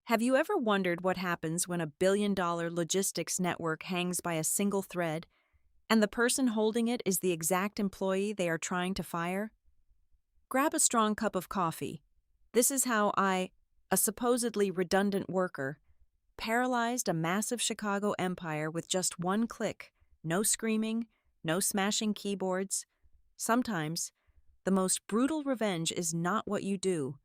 Have you ever wondered what happens when a billion-dollar logistics network hangs by a single thread, and the person holding it is the exact employee they are trying to fire? Grab a strong cup of coffee. This is how a supposedly redundant worker, paralyzed a massive Chicago empire with just one click, no screaming, no smashing keyboards. Sometimes, the most brutal revenge is not what you do,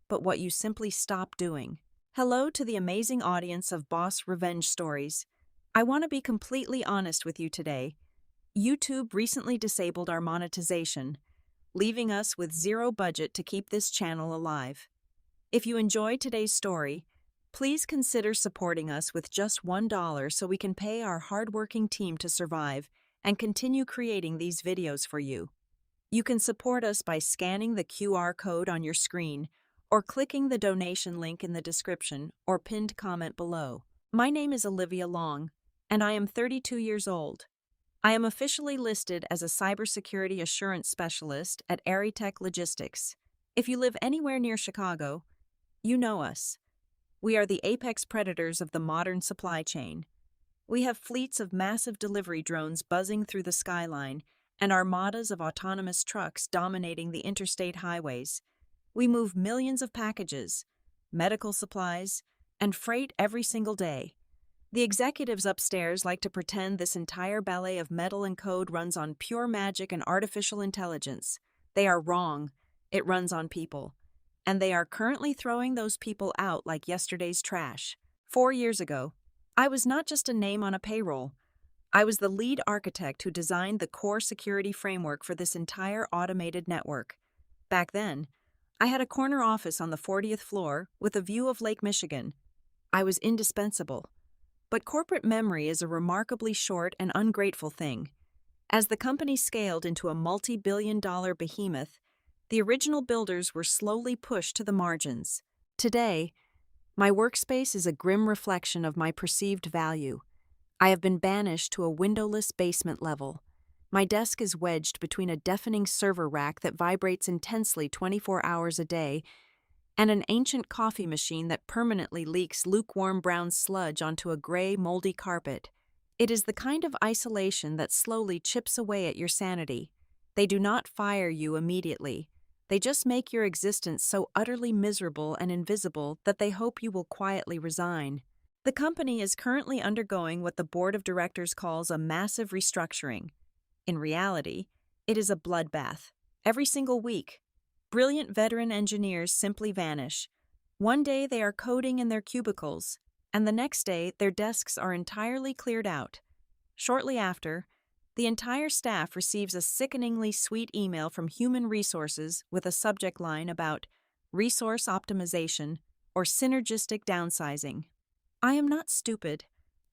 but what you simply stop doing. Hello to the amazing audience of Boss Revenge Stories. I want to be completely honest with you today. YouTube recently disabled our monetization, leaving us with zero budget to keep this channel alive. If you enjoyed today's story, please consider supporting us with just $1 so we can pay our hardworking team to survive and continue creating these videos for you. You can support us by scanning the QR code on your screen or clicking the donation link in the description or pinned comment below. My name is Olivia Long, and I am 32 years old. I am officially listed as a cybersecurity assurance specialist at Aeritech Logistics. If you live anywhere near Chicago, you know us. We are the apex predators of the modern supply chain. We have fleets of massive delivery drones buzzing through the skyline and armadas of autonomous trucks dominating the interstate highways. We move millions of packages, medical supplies, and freight every single day. The executives upstairs like to pretend this entire ballet of metal and code runs on pure magic and artificial intelligence. They are wrong. It runs on people. And they are currently throwing those people out like yesterday's trash. 4 years ago, I was not just a name on a payroll. I was the lead architect who designed the core security framework for this entire automated network. Back then, I had a corner office on the 40th floor with a view of Lake Michigan. I was indispensable. But corporate memory is a remarkably short and ungrateful thing. As the company scaled into a multi-billion-dollar behemoth, the original builders were slowly pushed to the margins. Today, my workspace is a grim reflection of my perceived value. I have been banished to a windowless basement level. My desk is wedged between a deafening server rack that vibrates intensely 24 hours a day and an ancient coffee machine that permanently leaks lukewarm brown sludge onto a gray, moldy carpet. It is the kind of isolation that slowly chips away at your sanity. They do not fire you immediately. They just make your existence so utterly miserable and invisible that they hope you will quietly resign. The company is currently undergoing what the board of directors calls a massive restructuring. In reality, it is a bloodbath. Every single week, brilliant veteran engineers simply vanish. One day they are coding in their cubicles, and the next day their desks are entirely cleared out. Shortly after, the entire staff receives a sickeningly sweet email from Human Resources with a subject line about resource optimization or synergistic downsizing. I am not stupid.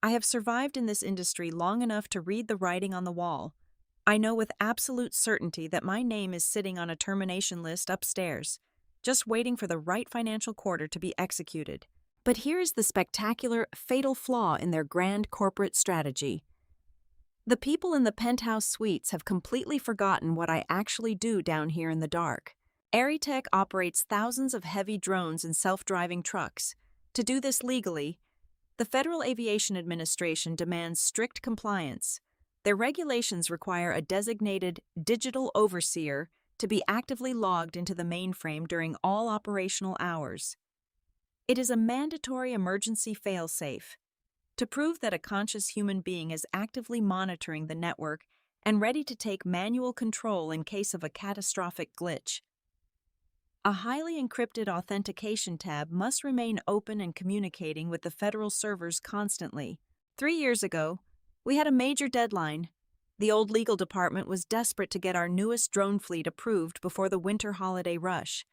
I have survived in this industry long enough to read the writing on the wall. I know with absolute certainty that my name is sitting on a termination list upstairs, just waiting for the right financial quarter to be executed. But here is the spectacular, fatal flaw in their grand corporate strategy. The people in the penthouse suites have completely forgotten what I actually do down here in the dark. Aeritech operates thousands of heavy drones and self-driving trucks. To do this legally, the Federal Aviation Administration demands strict compliance. Their regulations require a designated digital overseer to be actively logged into the mainframe during all operational hours. It is a mandatory emergency fail-safe to prove that a conscious human being is actively monitoring the network and ready to take manual control in case of a catastrophic glitch. A highly encrypted authentication tab must remain open and communicating with the federal servers constantly. 3 years ago, we had a major deadline. The old legal department was desperate to get our newest drone fleet approved before the winter holiday rush.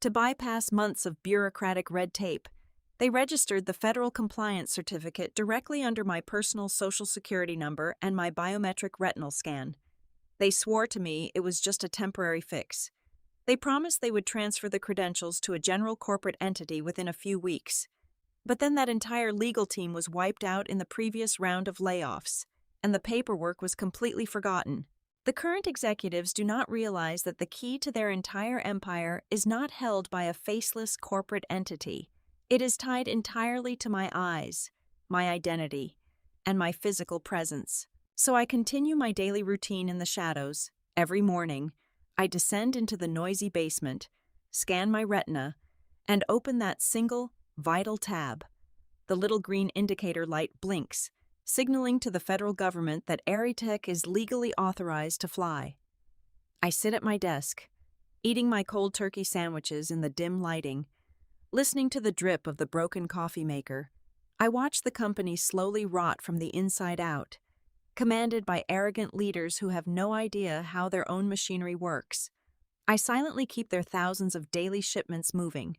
To bypass months of bureaucratic red tape, they registered the federal compliance certificate directly under my personal Social Security number and my biometric retinal scan. They swore to me it was just a temporary fix. They promised they would transfer the credentials to a general corporate entity within a few weeks. But then that entire legal team was wiped out in the previous round of layoffs, and the paperwork was completely forgotten. The current executives do not realize that the key to their entire empire is not held by a faceless corporate entity. It is tied entirely to my eyes, my identity, and my physical presence. So I continue my daily routine in the shadows. Every morning, I descend into the noisy basement, scan my retina, and open that single, vital tab. The little green indicator light blinks, signaling to the federal government that Aeritech is legally authorized to fly. I sit at my desk, eating my cold turkey sandwiches in the dim lighting, listening to the drip of the broken coffee maker. I watch the company slowly rot from the inside out, commanded by arrogant leaders who have no idea how their own machinery works. I silently keep their thousands of daily shipments moving,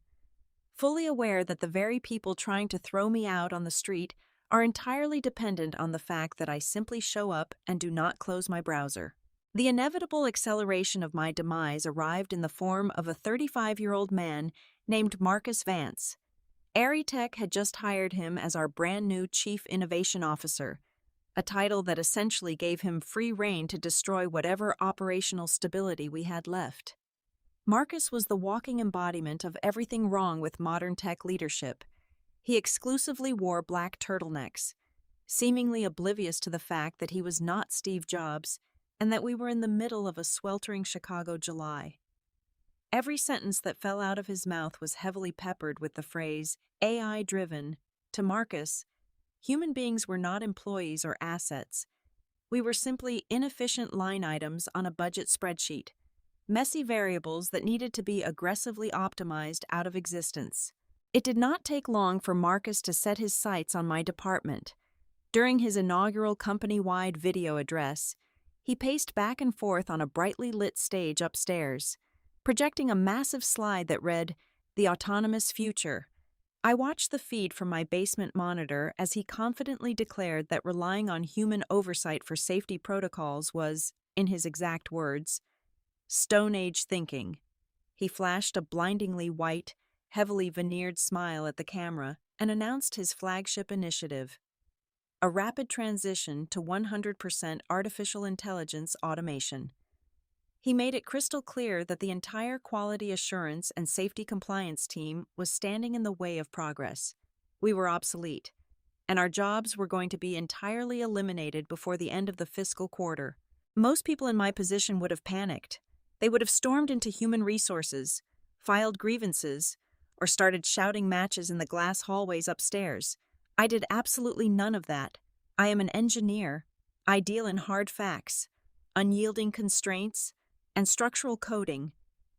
fully aware that the very people trying to throw me out on the street are entirely dependent on the fact that I simply show up and do not close my browser. The inevitable acceleration of my demise arrived in the form of a 35-year-old man named Marcus Vance. Aeritech had just hired him as our brand new Chief Innovation Officer, a title that essentially gave him free rein to destroy whatever operational stability we had left. Marcus was the walking embodiment of everything wrong with modern tech leadership. He exclusively wore black turtlenecks, seemingly oblivious to the fact that he was not Steve Jobs and that we were in the middle of a sweltering Chicago July. Every sentence that fell out of his mouth was heavily peppered with the phrase, AI-driven. To Marcus, human beings were not employees or assets. We were simply inefficient line items on a budget spreadsheet, messy variables that needed to be aggressively optimized out of existence. It did not take long for Marcus to set his sights on my department. During his inaugural company-wide video address, he paced back and forth on a brightly lit stage upstairs, projecting a massive slide that read, "The Autonomous Future." I watched the feed from my basement monitor as he confidently declared that relying on human oversight for safety protocols was, in his exact words, Stone Age thinking. He flashed a blindingly white, heavily veneered smile at the camera and announced his flagship initiative, a rapid transition to 100% artificial intelligence automation. He made it crystal clear that the entire quality assurance and safety compliance team was standing in the way of progress. We were obsolete, and our jobs were going to be entirely eliminated before the end of the fiscal quarter. Most people in my position would have panicked. They would have stormed into human resources, filed grievances, or started shouting matches in the glass hallways upstairs. I did absolutely none of that. I am an engineer. I deal in hard facts, unyielding constraints, and structural coding.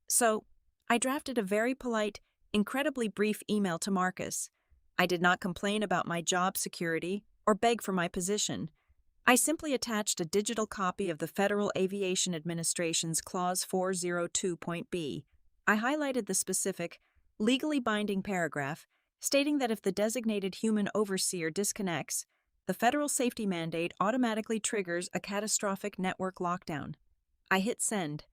So, I drafted a very polite, incredibly brief email to Marcus. I did not complain about my job security or beg for my position. I simply attached a digital copy of the Federal Aviation Administration's Clause 402.b. I highlighted the specific, legally binding paragraph stating that if the designated human overseer disconnects, the federal safety mandate automatically triggers a catastrophic network lockdown. I hit send,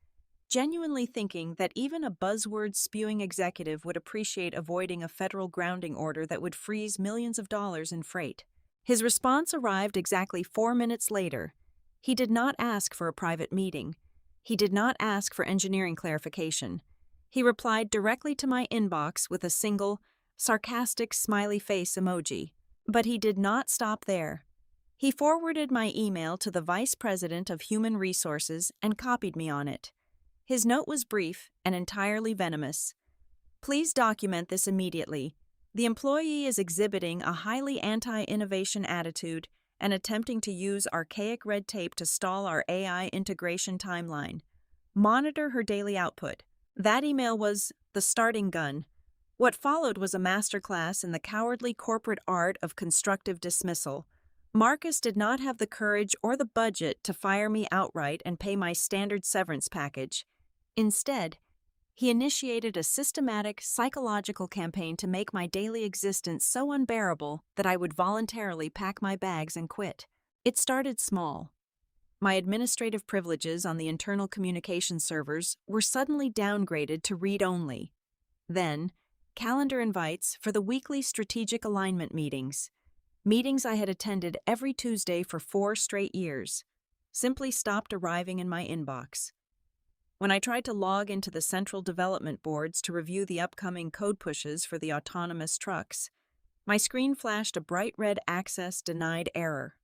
genuinely thinking that even a buzzword-spewing executive would appreciate avoiding a federal grounding order that would freeze millions of dollars in freight. His response arrived exactly 4 minutes later. He did not ask for a private meeting. He did not ask for engineering clarification. He replied directly to my inbox with a single, sarcastic smiley face emoji. But he did not stop there. He forwarded my email to the Vice President of Human Resources and copied me on it. His note was brief and entirely venomous. Please document this immediately. The employee is exhibiting a highly anti-innovation attitude and attempting to use archaic red tape to stall our AI integration timeline. Monitor her daily output. That email was the starting gun. What followed was a masterclass in the cowardly corporate art of constructive dismissal. Marcus did not have the courage or the budget to fire me outright and pay my standard severance package. Instead, he initiated a systematic, psychological campaign to make my daily existence so unbearable that I would voluntarily pack my bags and quit. It started small. My administrative privileges on the internal communication servers were suddenly downgraded to read-only. Then, calendar invites for the weekly strategic alignment meetings I had attended every Tuesday for 4 straight years, simply stopped arriving in my inbox. When I tried to log into the central development boards to review the upcoming code pushes for the autonomous trucks, my screen flashed a bright red access denied error.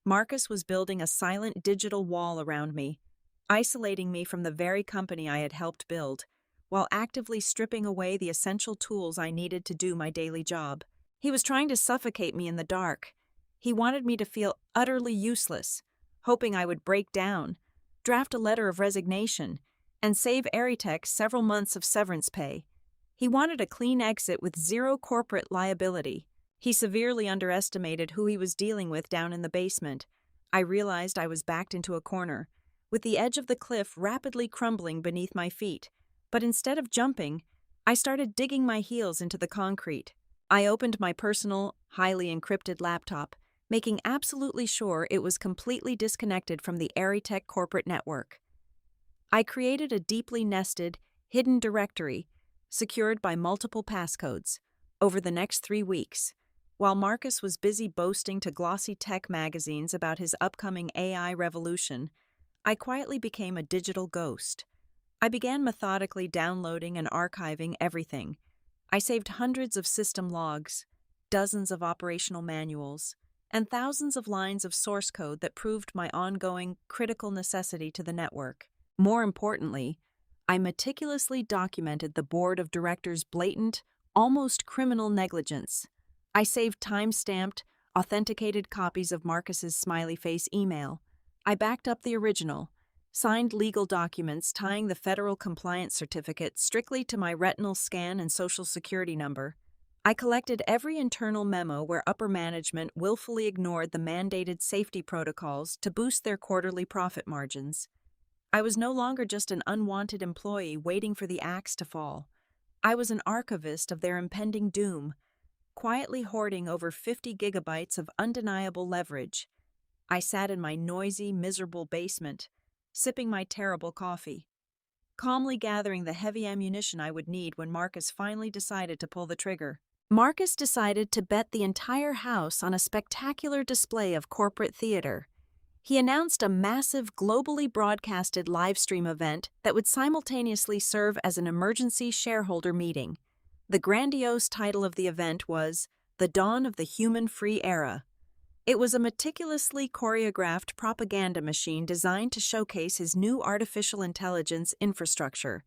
Marcus was building a silent digital wall around me, isolating me from the very company I had helped build, while actively stripping away the essential tools I needed to do my daily job. He was trying to suffocate me in the dark. He wanted me to feel utterly useless, hoping I would break down, draft a letter of resignation, and save Aeritech several months of severance pay. He wanted a clean exit with zero corporate liability. He severely underestimated who he was dealing with down in the basement. I realized I was backed into a corner, with the edge of the cliff rapidly crumbling beneath my feet. But instead of jumping, I started digging my heels into the concrete. I opened my personal, highly encrypted laptop, making absolutely sure it was completely disconnected from the Aeritech corporate network. I created a deeply nested, hidden directory, secured by multiple passcodes, over the next 3 weeks. While Marcus was busy boasting to glossy tech magazines about his upcoming AI revolution, I quietly became a digital ghost. I began methodically downloading and archiving everything. I saved hundreds of system logs, dozens of operational manuals, and thousands of lines of source code that proved my ongoing critical necessity to the network. More importantly, I meticulously documented the board of directors' blatant, almost criminal negligence. I saved time-stamped, authenticated copies of Marcus's smiley face email. I backed up the original, signed legal documents tying the federal compliance certificate strictly to my retinal scan and social security number. I collected every internal memo where upper management willfully ignored the mandated safety protocols to boost their quarterly profit margins. I was no longer just an unwanted employee waiting for the axe to fall. I was an archivist of their impending doom, quietly hoarding over 50 gigabytes of undeniable leverage. I sat in my noisy, miserable basement, sipping my terrible coffee, calmly gathering the heavy ammunition I would need when Marcus finally decided to pull the trigger. Marcus decided to bet the entire house on a spectacular display of corporate theater. He announced a massive, globally broadcasted livestream event that would simultaneously serve as an emergency shareholder meeting. The grandiose title of the event was The Dawn of the Human Free Era. It was a meticulously choreographed propaganda machine designed to showcase his new artificial intelligence infrastructure.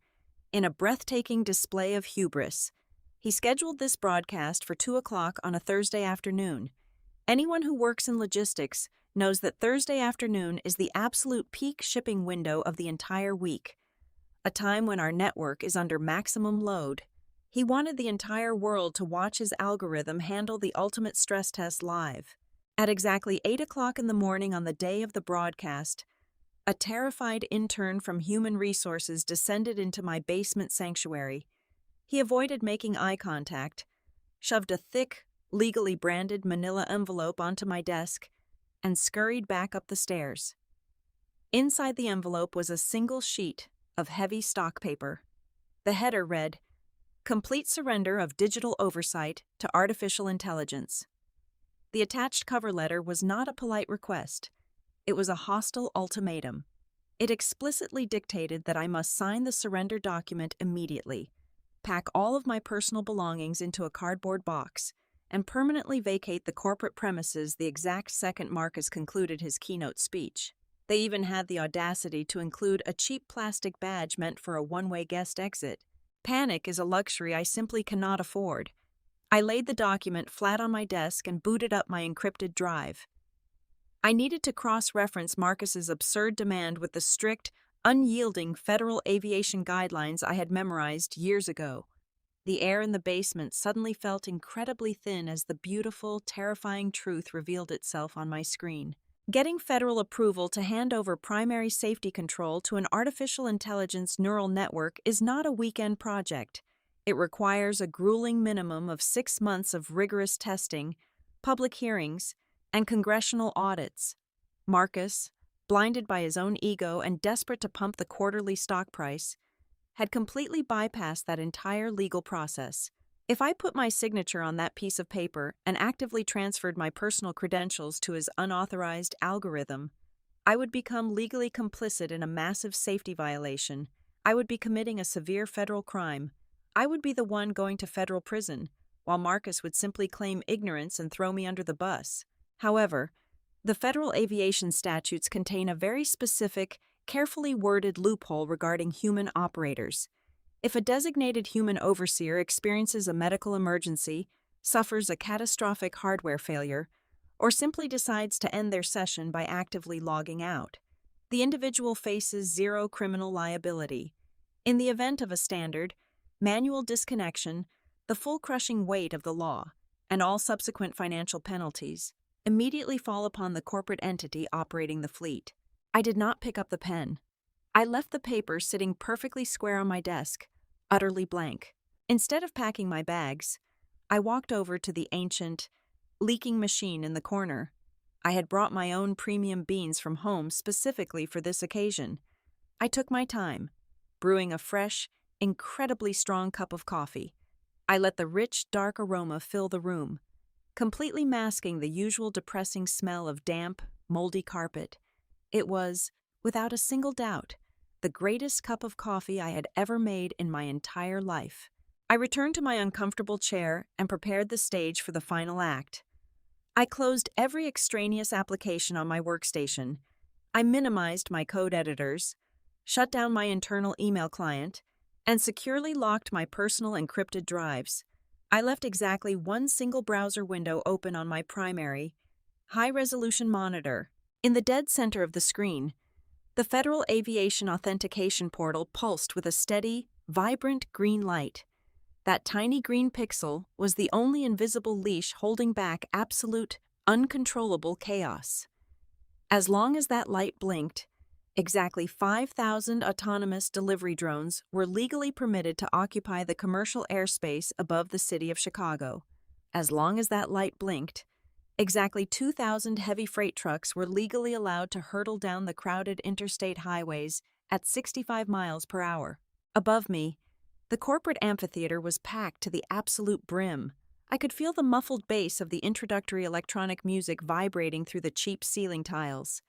In a breathtaking display of hubris, he scheduled this broadcast for 2 o'clock on a Thursday afternoon. Anyone who works in logistics knows that Thursday afternoon is the absolute peak shipping window of the entire week, a time when our network is under maximum load. He wanted the entire world to watch his algorithm handle the ultimate stress test live. At exactly 8 o'clock in the morning on the day of the broadcast, a terrified intern from Human Resources descended into my basement sanctuary. He avoided making eye contact, shoved a thick, legally branded manila envelope onto my desk, and scurried back up the stairs. Inside the envelope was a single sheet of heavy stock paper. The header read, "Complete surrender of digital oversight to artificial intelligence." The attached cover letter was not a polite request. It was a hostile ultimatum. It explicitly dictated that I must sign the surrender document immediately, pack all of my personal belongings into a cardboard box, and permanently vacate the corporate premises the exact second Marcus concluded his keynote speech. They even had the audacity to include a cheap plastic badge meant for a one-way guest exit. Panic is a luxury I simply cannot afford. I laid the document flat on my desk and booted up my encrypted drive. I needed to cross-reference Marcus's absurd demand with the strict, unyielding federal aviation guidelines I had memorized years ago. The air in the basement suddenly felt incredibly thin as the beautiful, terrifying truth revealed itself on my screen. Getting federal approval to hand over primary safety control to an artificial intelligence neural network is not a weekend project. It requires a grueling minimum of 6 months of rigorous testing, public hearings, and congressional audits. Marcus, blinded by his own ego and desperate to pump the quarterly stock price, had completely bypassed that entire legal process. If I put my signature on that piece of paper and actively transferred my personal credentials to his unauthorized algorithm, I would become legally complicit in a massive safety violation. I would be committing a severe federal crime. I would be the one going to federal prison, while Marcus would simply claim ignorance and throw me under the bus. However, the federal aviation statutes contain a very specific, carefully worded loophole regarding human operators. If a designated human overseer experiences a medical emergency, suffers a catastrophic hardware failure, or simply decides to end their session by actively logging out, the individual faces zero criminal liability. In the event of a standard, manual disconnection, the full crushing weight of the law, and all subsequent financial penalties, immediately fall upon the corporate entity operating the fleet. I did not pick up the pen. I left the paper sitting perfectly square on my desk, utterly blank. Instead of packing my bags, I walked over to the ancient, leaking machine in the corner. I had brought my own premium beans from home specifically for this occasion. I took my time, brewing a fresh, incredibly strong cup of coffee. I let the rich, dark aroma fill the room, completely masking the usual depressing smell of damp, moldy carpet. It was, without a single doubt, the greatest cup of coffee I had ever made in my entire life. I returned to my uncomfortable chair and prepared the stage for the final act. I closed every extraneous application on my workstation. I minimized my code editors, shut down my internal email client, and securely locked my personal encrypted drives. I left exactly one single browser window open on my primary, high-resolution monitor. In the dead center of the screen, the Federal Aviation Authentication Portal pulsed with a steady, vibrant green light. That tiny green pixel was the only invisible leash holding back absolute, uncontrollable chaos. As long as that light blinked, exactly 5,000 autonomous delivery drones were legally permitted to occupy the commercial airspace above the city of Chicago. As long as that light blinked, exactly 2,000 heavy freight trucks were legally allowed to hurtle down the crowded interstate highways at 65 miles per hour. Above me, the corporate amphitheater was packed to the absolute brim. I could feel the muffled bass of the introductory electronic music vibrating through the cheap ceiling tiles.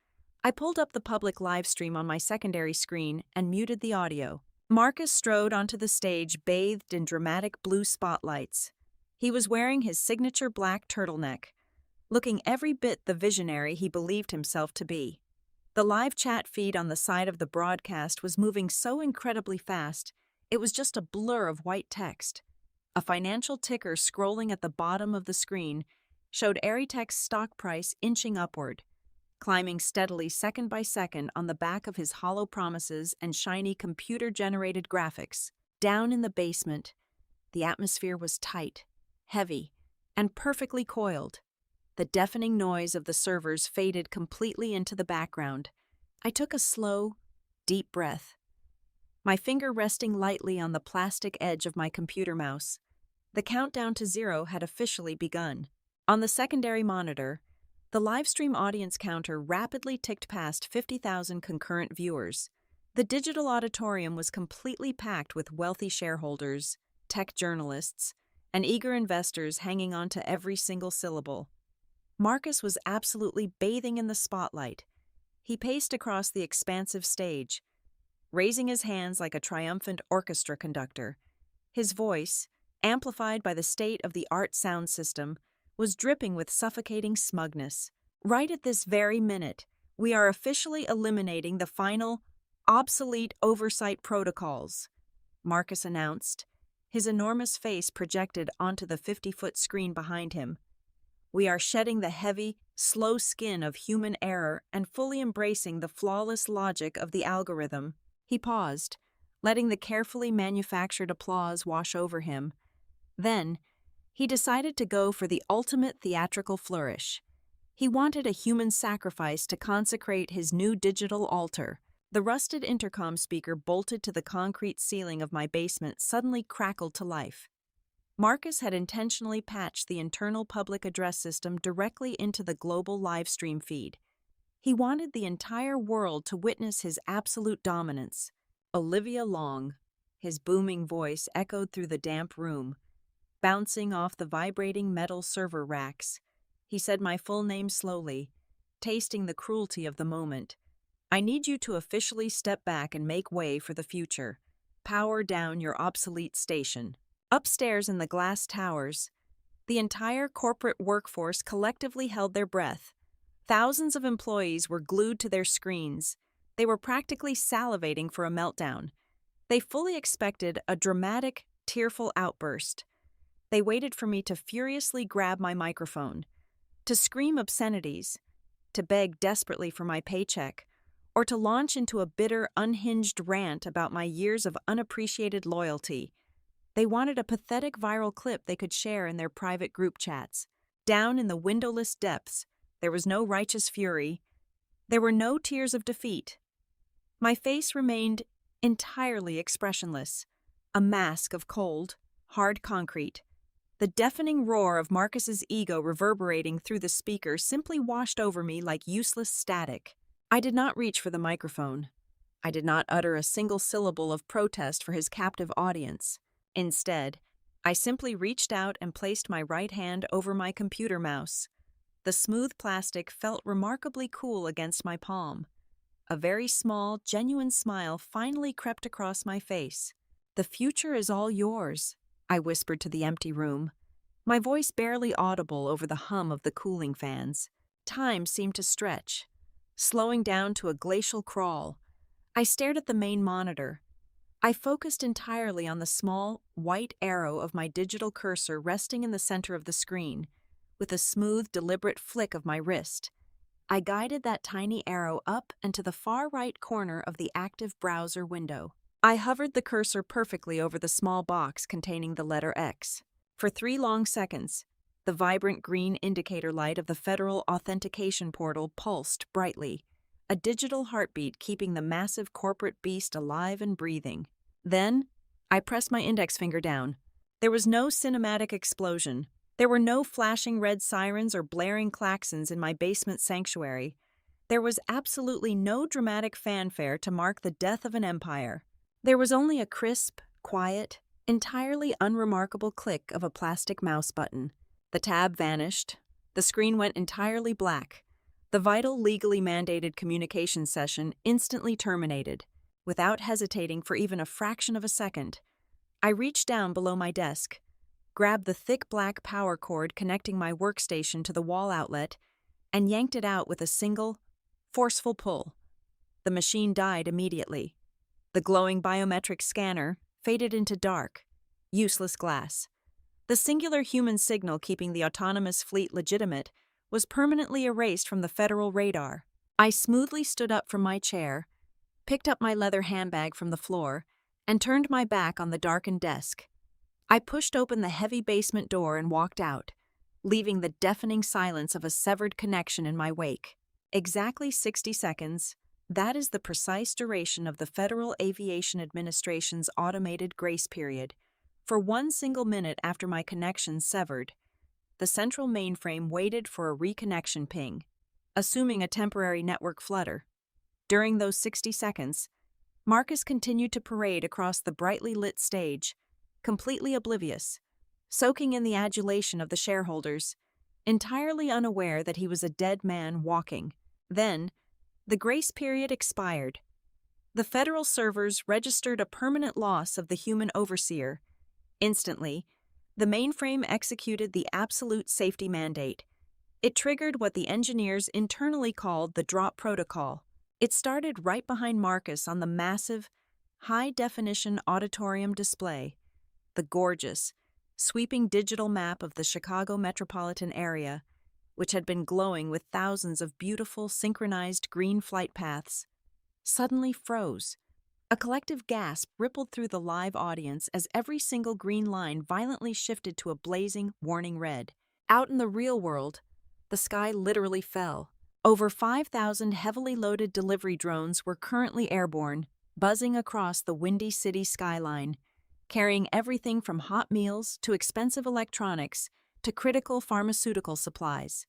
I pulled up the public live stream on my secondary screen and muted the audio. Marcus strode onto the stage bathed in dramatic blue spotlights. He was wearing his signature black turtleneck, looking every bit the visionary he believed himself to be. The live chat feed on the side of the broadcast was moving so incredibly fast, it was just a blur of white text. A financial ticker scrolling at the bottom of the screen showed Aeritech's stock price inching upward, climbing steadily second by second on the back of his hollow promises and shiny computer-generated graphics. Down in the basement, the atmosphere was tight, heavy, and perfectly coiled. The deafening noise of the servers faded completely into the background. I took a slow, deep breath, my finger resting lightly on the plastic edge of my computer mouse. The countdown to 0 had officially begun. On the secondary monitor, the livestream audience counter rapidly ticked past 50,000 concurrent viewers. The digital auditorium was completely packed with wealthy shareholders, tech journalists, and eager investors hanging on to every single syllable. Marcus was absolutely bathing in the spotlight. He paced across the expansive stage, raising his hands like a triumphant orchestra conductor. His voice, amplified by the state-of-the-art sound system, was dripping with suffocating smugness. Right at this very minute, we are officially eliminating the final, obsolete oversight protocols, Marcus announced, his enormous face projected onto the 50-foot screen behind him. We are shedding the heavy, slow skin of human error and fully embracing the flawless logic of the algorithm. He paused, letting the carefully manufactured applause wash over him. Then, he decided to go for the ultimate theatrical flourish. He wanted a human sacrifice to consecrate his new digital altar. The rusted intercom speaker bolted to the concrete ceiling of my basement suddenly crackled to life. Marcus had intentionally patched the internal public address system directly into the global live stream feed. He wanted the entire world to witness his absolute dominance. Olivia Long, his booming voice echoed through the damp room, bouncing off the vibrating metal server racks. He said my full name slowly, tasting the cruelty of the moment. I need you to officially step back and make way for the future. Power down your obsolete station. Upstairs in the glass towers, the entire corporate workforce collectively held their breath. Thousands of employees were glued to their screens. They were practically salivating for a meltdown. They fully expected a dramatic, tearful outburst. They waited for me to furiously grab my microphone, to scream obscenities, to beg desperately for my paycheck, or to launch into a bitter, unhinged rant about my years of unappreciated loyalty. They wanted a pathetic viral clip they could share in their private group chats. Down in the windowless depths, there was no righteous fury. There were no tears of defeat. My face remained entirely expressionless, a mask of cold, hard concrete. The deafening roar of Marcus's ego reverberating through the speaker simply washed over me like useless static. I did not reach for the microphone. I did not utter a single syllable of protest for his captive audience. Instead, I simply reached out and placed my right hand over my computer mouse. The smooth plastic felt remarkably cool against my palm. A very small, genuine smile finally crept across my face. "The future is all yours," I whispered to the empty room, my voice barely audible over the hum of the cooling fans. Time seemed to stretch, slowing down to a glacial crawl. I stared at the main monitor. I focused entirely on the small, white arrow of my digital cursor resting in the center of the screen. With a smooth, deliberate flick of my wrist, I guided that tiny arrow up and to the far right corner of the active browser window. I hovered the cursor perfectly over the small box containing the letter X. For 3 long seconds, the vibrant green indicator light of the Federal Authentication Portal pulsed brightly, a digital heartbeat keeping the massive corporate beast alive and breathing. Then, I pressed my index finger down. There was no cinematic explosion. There were no flashing red sirens or blaring klaxons in my basement sanctuary. There was absolutely no dramatic fanfare to mark the death of an empire. There was only a crisp, quiet, entirely unremarkable click of a plastic mouse button. The tab vanished. The screen went entirely black. The vital, legally mandated communication session instantly terminated. Without hesitating for even a fraction of a second, I reached down below my desk, grabbed the thick black power cord connecting my workstation to the wall outlet, and yanked it out with a single, forceful pull. The machine died immediately. The glowing biometric scanner faded into dark, useless glass. The singular human signal keeping the autonomous fleet legitimate was permanently erased from the federal radar. I smoothly stood up from my chair, picked up my leather handbag from the floor, and turned my back on the darkened desk. I pushed open the heavy basement door and walked out, leaving the deafening silence of a severed connection in my wake. Exactly 60 seconds. That is the precise duration of the Federal Aviation Administration's automated grace period. For 1 single minute after my connection severed, the central mainframe waited for a reconnection ping, assuming a temporary network flutter. During those 60 seconds, Marcus continued to parade across the brightly lit stage, completely oblivious, soaking in the adulation of the shareholders, entirely unaware that he was a dead man walking. Then, the grace period expired. The federal servers registered a permanent loss of the human overseer. Instantly, the mainframe executed the absolute safety mandate. It triggered what the engineers internally called the drop protocol. It started right behind Marcus on the massive, high-definition auditorium display. The gorgeous, sweeping digital map of the Chicago metropolitan area, which had been glowing with thousands of beautiful, synchronized green flight paths, suddenly froze. A collective gasp rippled through the live audience as every single green line violently shifted to a blazing, warning red. Out in the real world, the sky literally fell. Over 5,000 heavily loaded delivery drones were currently airborne, buzzing across the windy city skyline, carrying everything from hot meals to expensive electronics to critical pharmaceutical supplies.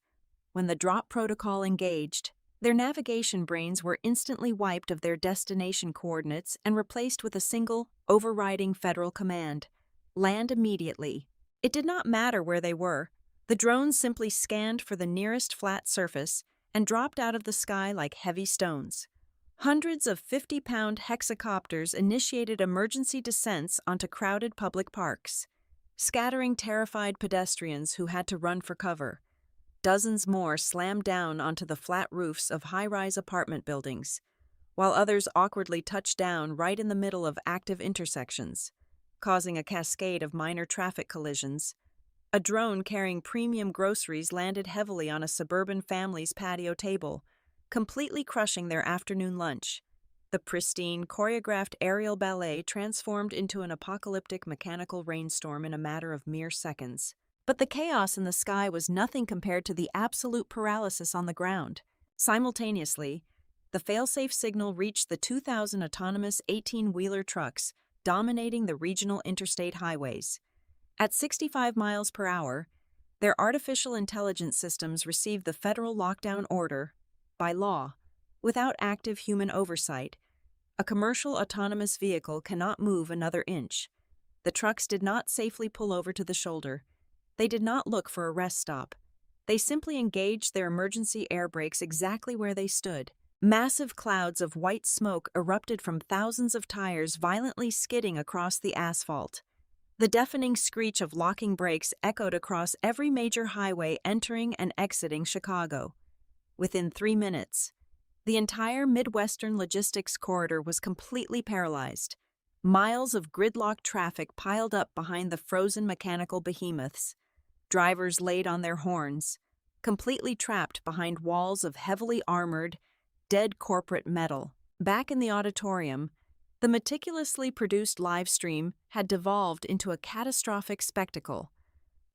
When the drop protocol engaged, their navigation brains were instantly wiped of their destination coordinates and replaced with a single, overriding federal command: land immediately. It did not matter where they were. The drones simply scanned for the nearest flat surface and dropped out of the sky like heavy stones. Hundreds of 50-pound hexacopters initiated emergency descents onto crowded public parks, scattering terrified pedestrians who had to run for cover. Dozens more slammed down onto the flat roofs of high-rise apartment buildings, while others awkwardly touched down right in the middle of active intersections, causing a cascade of minor traffic collisions. A drone carrying premium groceries landed heavily on a suburban family's patio table, completely crushing their afternoon lunch. The pristine, choreographed aerial ballet transformed into an apocalyptic mechanical rainstorm in a matter of mere seconds. But the chaos in the sky was nothing compared to the absolute paralysis on the ground. Simultaneously, the failsafe signal reached the 2,000 autonomous 18-wheeler trucks dominating the regional interstate highways. At 65 miles per hour, their artificial intelligence systems received the federal lockdown order, by law, without active human oversight. A commercial autonomous vehicle cannot move another inch. The trucks did not safely pull over to the shoulder. They did not look for a rest stop. They simply engaged their emergency air brakes exactly where they stood. Massive clouds of white smoke erupted from thousands of tires violently skidding across the asphalt. The deafening screech of locking brakes echoed across every major highway entering and exiting Chicago. Within 3 minutes, the entire Midwestern logistics corridor was completely paralyzed. Miles of gridlocked traffic piled up behind the frozen mechanical behemoths. Drivers laid on their horns, completely trapped behind walls of heavily armored, dead corporate metal. Back in the auditorium, the meticulously produced live stream had devolved into a catastrophic spectacle.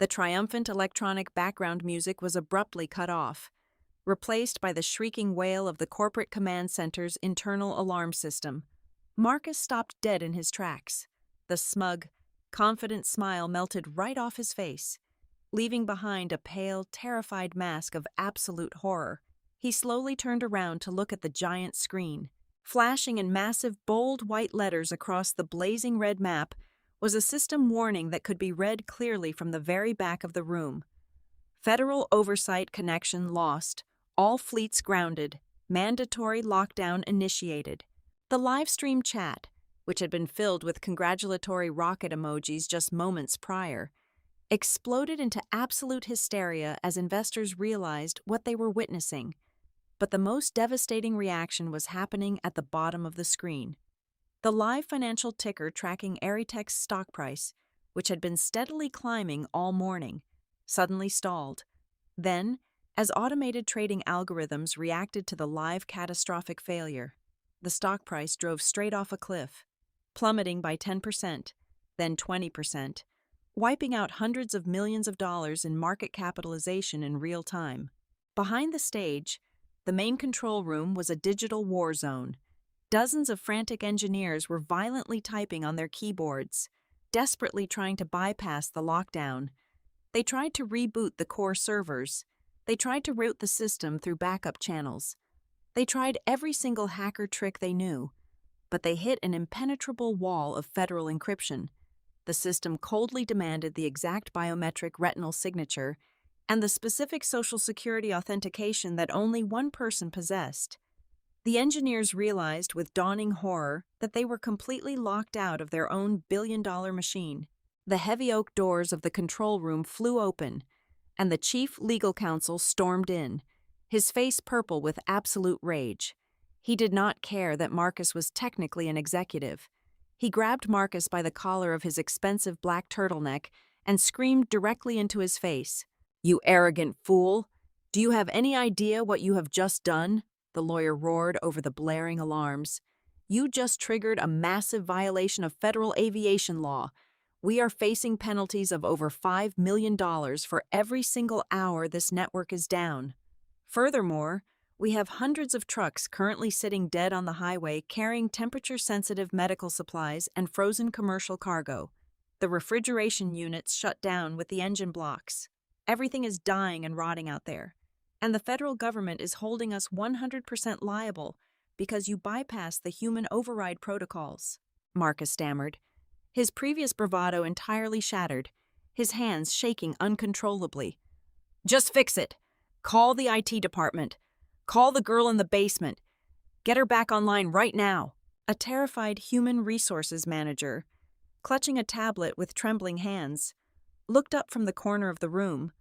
The triumphant electronic background music was abruptly cut off, replaced by the shrieking wail of the corporate command center's internal alarm system. Marcus stopped dead in his tracks. The smug, confident smile melted right off his face, leaving behind a pale, terrified mask of absolute horror. He slowly turned around to look at the giant screen. Flashing in massive, bold white letters across the blazing red map was a system warning that could be read clearly from the very back of the room. Federal oversight connection lost. All fleets grounded. Mandatory lockdown initiated. The live stream chat, which had been filled with congratulatory rocket emojis just moments prior, exploded into absolute hysteria as investors realized what they were witnessing. But the most devastating reaction was happening at the bottom of the screen. The live financial ticker tracking Aeritech's stock price, which had been steadily climbing all morning, suddenly stalled. Then, as automated trading algorithms reacted to the live catastrophic failure, the stock price drove straight off a cliff, plummeting by 10%, then 20%, wiping out hundreds of millions of dollars in market capitalization in real time. Behind the stage, the main control room was a digital war zone. Dozens of frantic engineers were violently typing on their keyboards, desperately trying to bypass the lockdown. They tried to reboot the core servers. They tried to route the system through backup channels. They tried every single hacker trick they knew, but they hit an impenetrable wall of federal encryption. The system coldly demanded the exact biometric retinal signature and the specific Social Security authentication that only one person possessed. The engineers realized with dawning horror that they were completely locked out of their own billion-dollar machine. The heavy oak doors of the control room flew open, and the chief legal counsel stormed in, his face purple with absolute rage. He did not care that Marcus was technically an executive. He grabbed Marcus by the collar of his expensive black turtleneck and screamed directly into his face. "You arrogant fool! Do you have any idea what you have just done?" the lawyer roared over the blaring alarms. "You just triggered a massive violation of federal aviation law. We are facing penalties of over $5 million for every single hour this network is down. Furthermore, we have hundreds of trucks currently sitting dead on the highway carrying temperature-sensitive medical supplies and frozen commercial cargo. The refrigeration units shut down with the engine blocks. Everything is dying and rotting out there. And the federal government is holding us 100% liable because you bypassed the human override protocols," Marcus stammered, his previous bravado entirely shattered, his hands shaking uncontrollably. "Just fix it. Call the IT department. Call the girl in the basement. Get her back online right now. A terrified human resources manager, clutching a tablet with trembling hands, looked up from the corner of the room.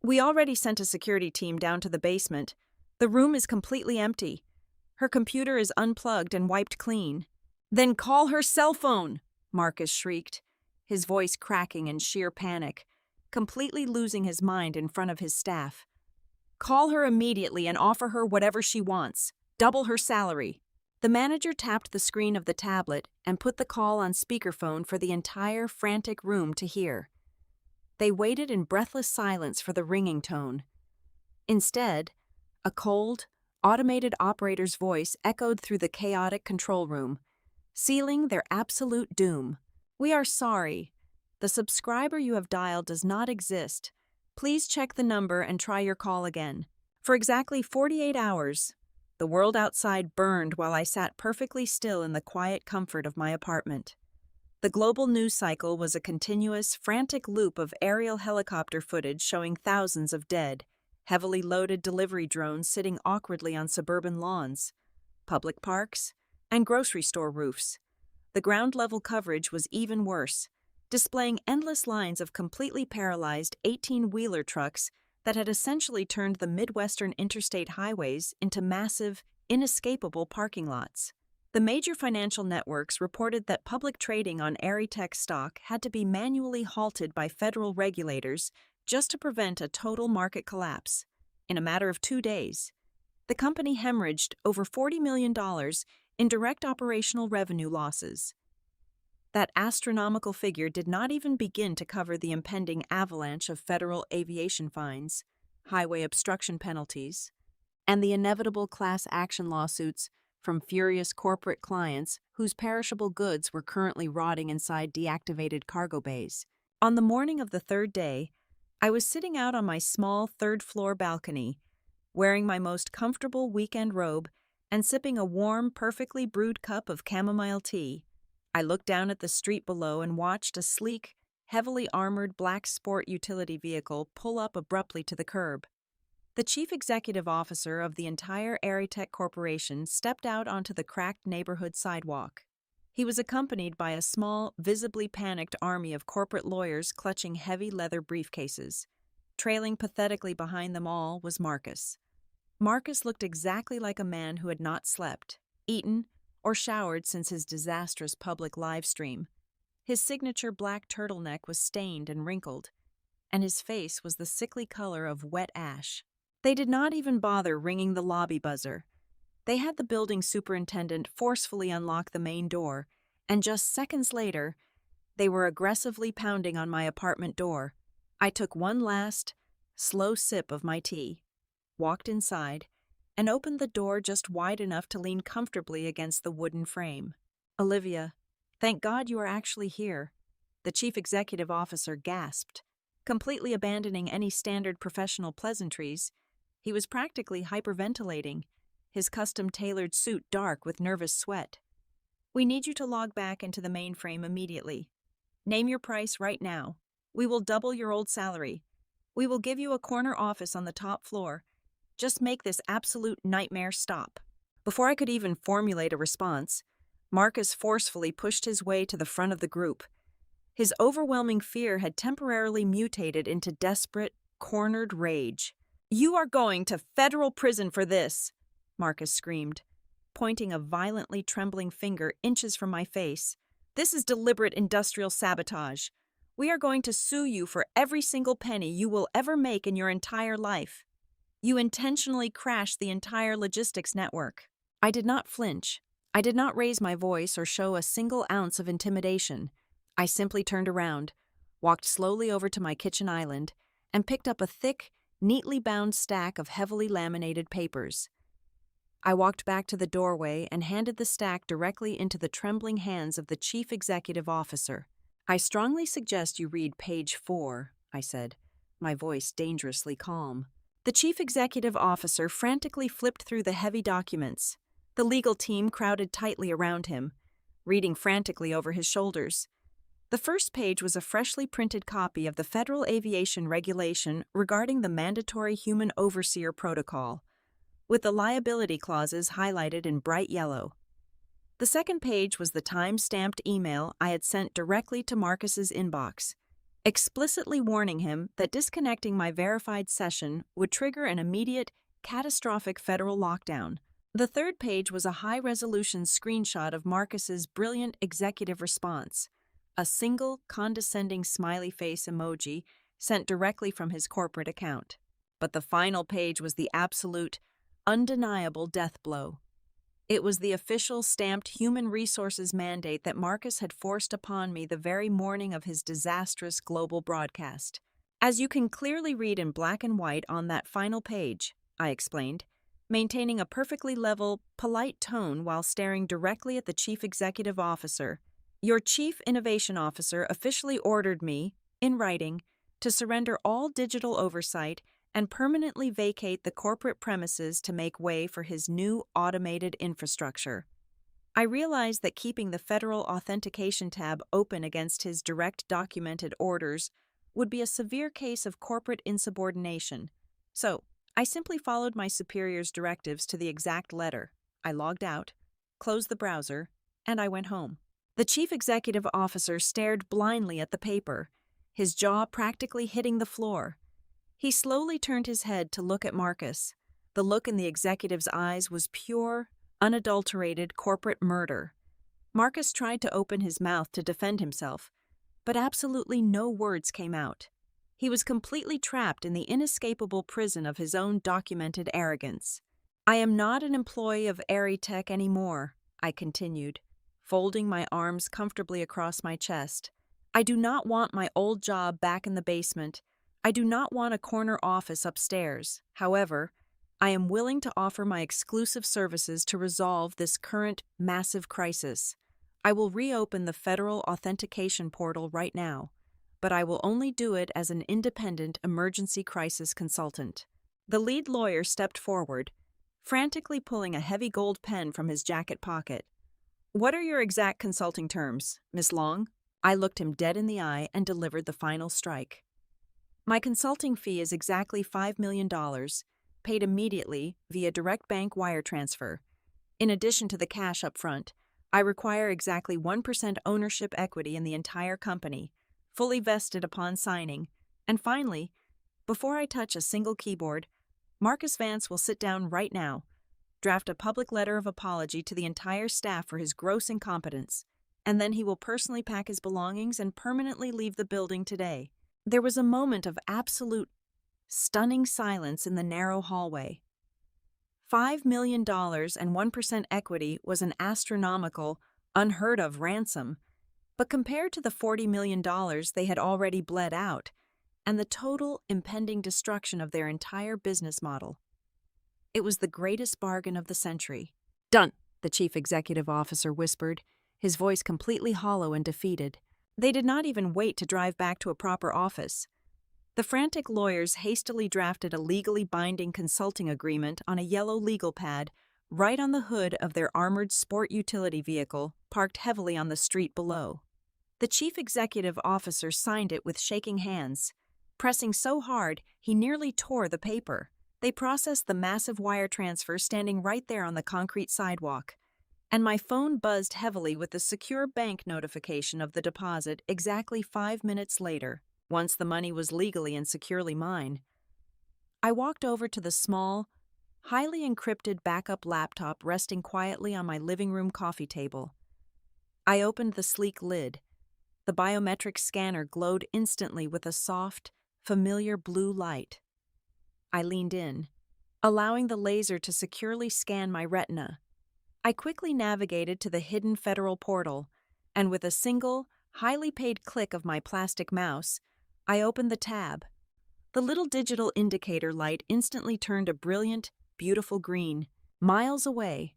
We already sent a security team down to the basement. The room is completely empty. Her computer is unplugged and wiped clean. Then call her cell phone, Marcus shrieked, his voice cracking in sheer panic, completely losing his mind in front of his staff. Call her immediately and offer her whatever she wants. Double her salary. The manager tapped the screen of the tablet and put the call on speakerphone for the entire frantic room to hear. They waited in breathless silence for the ringing tone. Instead, a cold, automated operator's voice echoed through the chaotic control room, sealing their absolute doom. We are sorry. The subscriber you have dialed does not exist. Please check the number and try your call again. For exactly 48 hours, the world outside burned while I sat perfectly still in the quiet comfort of my apartment. The global news cycle was a continuous, frantic loop of aerial helicopter footage showing thousands of dead, heavily loaded delivery drones sitting awkwardly on suburban lawns, public parks, and grocery store roofs. The ground-level coverage was even worse, displaying endless lines of completely paralyzed 18-wheeler trucks that had essentially turned the Midwestern interstate highways into massive, inescapable parking lots. The major financial networks reported that public trading on Aeritech stock had to be manually halted by federal regulators just to prevent a total market collapse. In a matter of 2 days, the company hemorrhaged over $40 million in direct operational revenue losses. That astronomical figure did not even begin to cover the impending avalanche of federal aviation fines, highway obstruction penalties, and the inevitable class action lawsuits from furious corporate clients whose perishable goods were currently rotting inside deactivated cargo bays. On the morning of the third day, I was sitting out on my small third-floor balcony, wearing my most comfortable weekend robe and sipping a warm, perfectly brewed cup of chamomile tea. I looked down at the street below and watched a sleek, heavily armored black sport utility vehicle pull up abruptly to the curb. The chief executive officer of the entire Aeritech Corporation stepped out onto the cracked neighborhood sidewalk. He was accompanied by a small, visibly panicked army of corporate lawyers clutching heavy leather briefcases. Trailing pathetically behind them all was Marcus. Marcus looked exactly like a man who had not slept, eaten, or showered since his disastrous public live stream. His signature black turtleneck was stained and wrinkled, and his face was the sickly color of wet ash. They did not even bother ringing the lobby buzzer. They had the building superintendent forcefully unlock the main door, and just seconds later, they were aggressively pounding on my apartment door. I took one last, slow sip of my tea, walked inside, and opened the door just wide enough to lean comfortably against the wooden frame. "Olivia, thank God you are actually here," the chief executive officer gasped, completely abandoning any standard professional pleasantries. He was practically hyperventilating, his custom-tailored suit dark with nervous sweat. "We need you to log back into the mainframe immediately. Name your price right now. We will double your old salary. We will give you a corner office on the top floor. Just make this absolute nightmare stop." Before I could even formulate a response, Marcus forcefully pushed his way to the front of the group. His overwhelming fear had temporarily mutated into desperate, cornered rage. "You are going to federal prison for this," Marcus screamed, pointing a violently trembling finger inches from my face. "This is deliberate industrial sabotage. We are going to sue you for every single penny you will ever make in your entire life. You intentionally crashed the entire logistics network." I did not flinch. I did not raise my voice or show a single ounce of intimidation. I simply turned around, walked slowly over to my kitchen island, and picked up a thick, neatly bound stack of heavily laminated papers. I walked back to the doorway and handed the stack directly into the trembling hands of the chief executive officer. "I strongly suggest you read page 4, I said, my voice dangerously calm. The chief executive officer frantically flipped through the heavy documents. The legal team crowded tightly around him, reading frantically over his shoulders. The first page was a freshly printed copy of the Federal Aviation Regulation regarding the Mandatory Human Overseer Protocol. with the liability clauses highlighted in bright yellow. The second page was the time-stamped email I had sent directly to Marcus's inbox, explicitly warning him that disconnecting my verified session would trigger an immediate, catastrophic federal lockdown. The third page was a high-resolution screenshot of Marcus's brilliant executive response, a single condescending smiley face emoji sent directly from his corporate account. But the final page was the absolute, undeniable death blow. It was the official stamped human resources mandate that Marcus had forced upon me the very morning of his disastrous global broadcast. As you can clearly read in black and white on that final page, I explained, maintaining a perfectly level, polite tone while staring directly at the Chief Executive Officer, your Chief Innovation Officer officially ordered me, in writing, to surrender all digital oversight and permanently vacate the corporate premises to make way for his new automated infrastructure. I realized that keeping the federal authentication tab open against his direct documented orders would be a severe case of corporate insubordination. So, I simply followed my superior's directives to the exact letter. I logged out, closed the browser, and I went home. The Chief Executive Officer stared blindly at the paper, his jaw practically hitting the floor. He slowly turned his head to look at Marcus. The look in the executive's eyes was pure, unadulterated corporate murder. Marcus tried to open his mouth to defend himself, but absolutely no words came out. He was completely trapped in the inescapable prison of his own documented arrogance. I am not an employee of Aeritech anymore, I continued, folding my arms comfortably across my chest. I do not want my old job back in the basement. I do not want a corner office upstairs. However, I am willing to offer my exclusive services to resolve this current massive crisis. I will reopen the federal authentication portal right now, but I will only do it as an independent emergency crisis consultant. The lead lawyer stepped forward, frantically pulling a heavy gold pen from his jacket pocket. What are your exact consulting terms, Miss Long? I looked him dead in the eye and delivered the final strike. My consulting fee is exactly $5 million, paid immediately via direct bank wire transfer. In addition to the cash up front, I require exactly 1% ownership equity in the entire company, fully vested upon signing. And finally, before I touch a single keyboard, Marcus Vance will sit down right now, draft a public letter of apology to the entire staff for his gross incompetence, and then he will personally pack his belongings and permanently leave the building today. There was a moment of absolute, stunning silence in the narrow hallway. $5 million and 1% equity was an astronomical, unheard-of ransom, but compared to the $40 million they had already bled out, and the total impending destruction of their entire business model, it was the greatest bargain of the century. "Done," the Chief Executive Officer whispered, his voice completely hollow and defeated. They did not even wait to drive back to a proper office. The frantic lawyers hastily drafted a legally binding consulting agreement on a yellow legal pad right on the hood of their armored sport utility vehicle parked heavily on the street below. The Chief Executive Officer signed it with shaking hands, pressing so hard he nearly tore the paper. They processed the massive wire transfer standing right there on the concrete sidewalk, and my phone buzzed heavily with the secure bank notification of the deposit exactly 5 minutes later, once the money was legally and securely mine. I walked over to the small, highly encrypted backup laptop resting quietly on my living room coffee table. I opened the sleek lid. The biometric scanner glowed instantly with a soft, familiar blue light. I leaned in, allowing the laser to securely scan my retina. I quickly navigated to the hidden federal portal, and with a single, highly paid click of my plastic mouse, I opened the tab. The little digital indicator light instantly turned a brilliant, beautiful green. Miles away,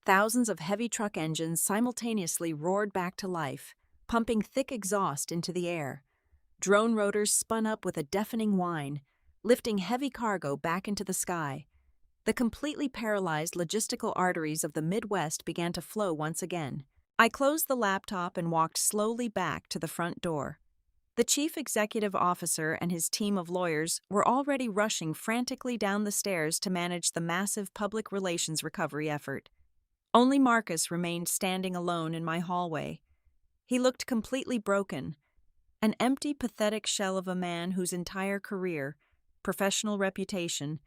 thousands of heavy truck engines simultaneously roared back to life, pumping thick exhaust into the air. Drone rotors spun up with a deafening whine, lifting heavy cargo back into the sky. The completely paralyzed logistical arteries of the Midwest began to flow once again. I closed the laptop and walked slowly back to the front door. The chief executive officer and his team of lawyers were already rushing frantically down the stairs to manage the massive public relations recovery effort. Only Marcus remained standing alone in my hallway. He looked completely broken, an empty, pathetic shell of a man whose entire career, professional reputation,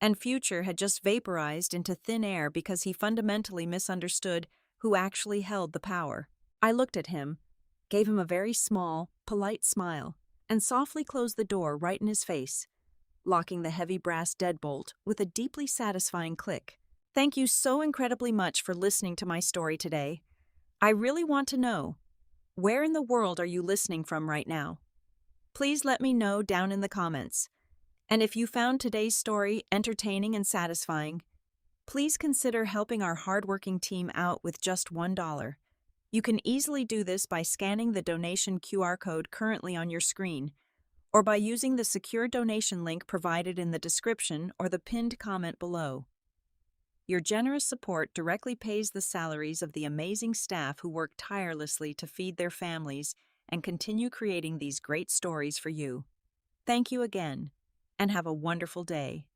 and future had just vaporized into thin air because he fundamentally misunderstood who actually held the power. I looked at him, gave him a very small, polite smile, and softly closed the door right in his face, locking the heavy brass deadbolt with a deeply satisfying click. Thank you so incredibly much for listening to my story today. I really want to know, where in the world are you listening from right now? Please let me know down in the comments. And if you found today's story entertaining and satisfying, please consider helping our hardworking team out with just $1. You can easily do this by scanning the donation QR code currently on your screen, or by using the secure donation link provided in the description or the pinned comment below. Your generous support directly pays the salaries of the amazing staff who work tirelessly to feed their families and continue creating these great stories for you. Thank you again, and have a wonderful day.